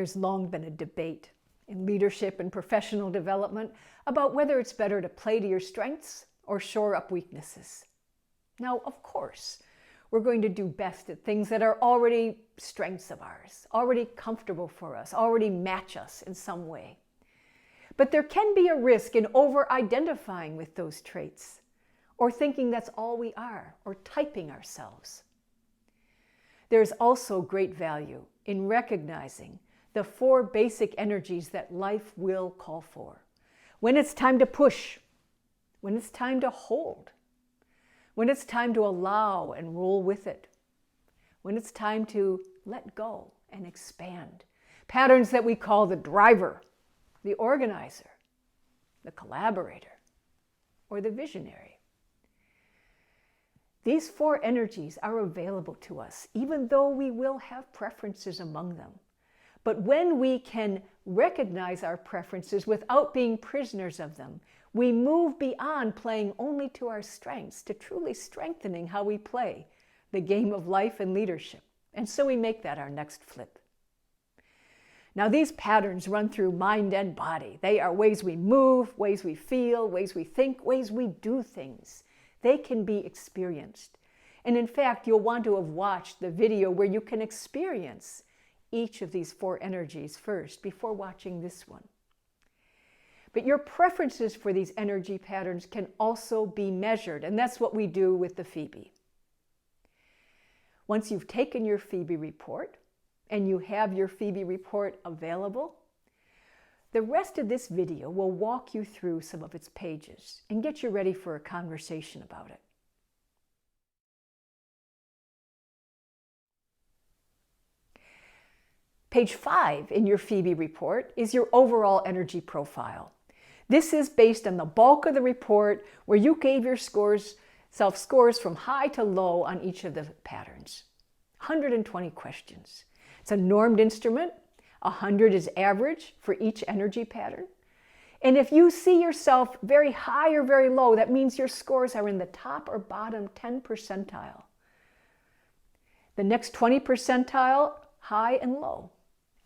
There's long been a debate in leadership and professional development about whether it's better to play to your strengths or shore up weaknesses. Now, of course, we're going to do best at things that are already strengths of ours, already comfortable for us, already match us in some way. But there can be a risk in over-identifying with those traits, or thinking that's all we are, or typing ourselves. There's also great value in recognizing the 4 basic energies that life will call for. When it's time to push, when it's time to hold, when it's time to allow and roll with it, when it's time to let go and expand. Patterns that we call the driver, the organizer, the collaborator, or the visionary. These 4 energies are available to us, even though we will have preferences among them. But when we can recognize our preferences without being prisoners of them, we move beyond playing only to our strengths to truly strengthening how we play the game of life and leadership. And so we make that our next flip. Now, these patterns run through mind and body. They are ways we move, ways we feel, ways we think, ways we do things. They can be experienced. And in fact, you'll want to have watched the video where you can experience each of these 4 energies first before watching this one. But your preferences for these energy patterns can also be measured, and that's what we do with the FEBI. Once you've taken your FEBI report, and you have your FEBI report available, the rest of this video will walk you through some of its pages and get you ready for a conversation about it. Page 5 in your FEBI report is your overall energy profile. This is based on the bulk of the report where you gave your self-scores from high to low on each of the patterns. 120 questions. It's a normed instrument. 100 is average for each energy pattern. And if you see yourself very high or very low, that means your scores are in the top or bottom 10 percentile. The next 20 percentile, high and low.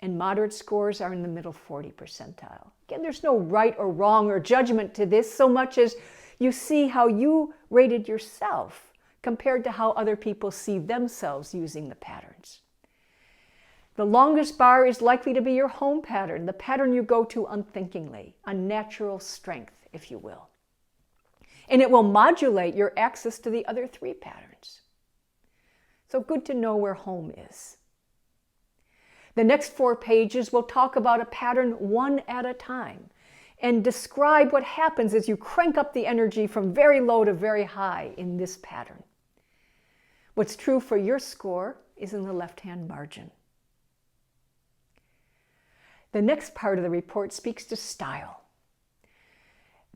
And moderate scores are in the middle 40 percentile. Again, there's no right or wrong or judgment to this so much as you see how you rated yourself compared to how other people see themselves using the patterns. The longest bar is likely to be your home pattern, the pattern you go to unthinkingly, a natural strength, if you will. And it will modulate your access to the other 3 patterns. So good to know where home is. The next 4 pages will talk about a pattern one at a time and describe what happens as you crank up the energy from very low to very high in this pattern. What's true for your score is in the left-hand margin. The next part of the report speaks to style.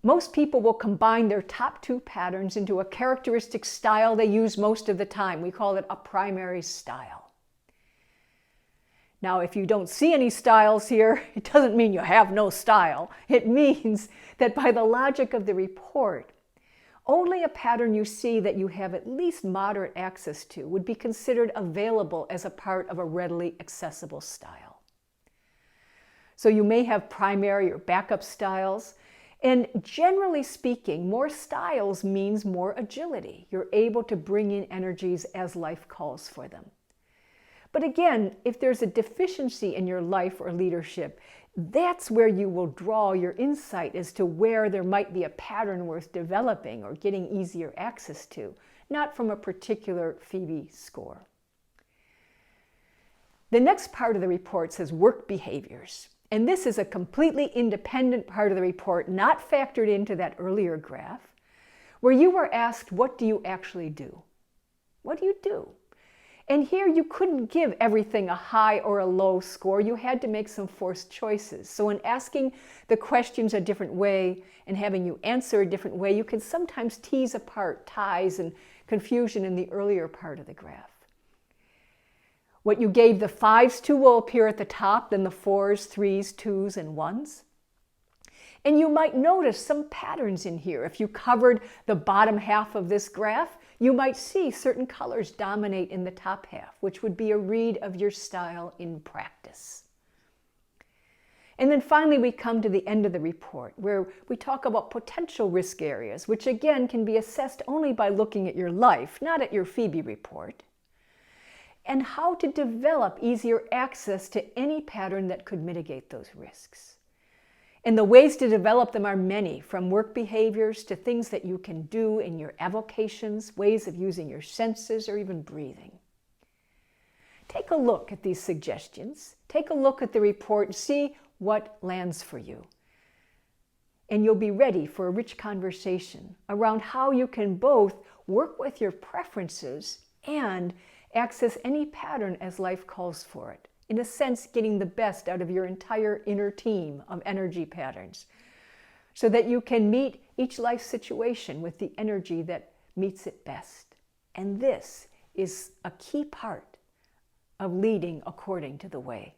Most people will combine their top 2 patterns into a characteristic style they use most of the time. We call it a primary style. Now, if you don't see any styles here, it doesn't mean you have no style. It means that by the logic of the report, only a pattern you see that you have at least moderate access to would be considered available as a part of a readily accessible style. So you may have primary or backup styles, and generally speaking, more styles means more agility. You're able to bring in energies as life calls for them. But again, if there's a deficiency in your life or leadership, that's where you will draw your insight as to where there might be a pattern worth developing or getting easier access to, not from a particular FEBI score. The next part of the report says work behaviors. And this is a completely independent part of the report, not factored into that earlier graph, where you were asked, what do you actually do? What do you do? And here you couldn't give everything a high or a low score. You had to make some forced choices. So in asking the questions a different way and having you answer a different way, you can sometimes tease apart ties and confusion in the earlier part of the graph. What you gave the 5s to will appear at the top, then the 4s, 3s, 2s, and 1s. And you might notice some patterns in here. If you covered the bottom half of this graph, you might see certain colors dominate in the top half, which would be a read of your style in practice. And then finally, we come to the end of the report where we talk about potential risk areas, which again can be assessed only by looking at your life, not at your FEBI report, and how to develop easier access to any pattern that could mitigate those risks. And the ways to develop them are many, from work behaviors to things that you can do in your avocations, ways of using your senses, or even breathing. Take a look at these suggestions. Take a look at the report and see what lands for you. And you'll be ready for a rich conversation around how you can both work with your preferences and access any pattern as life calls for it. In a sense, getting the best out of your entire inner team of energy patterns so that you can meet each life situation with the energy that meets it best. And this is a key part of leading according to the way.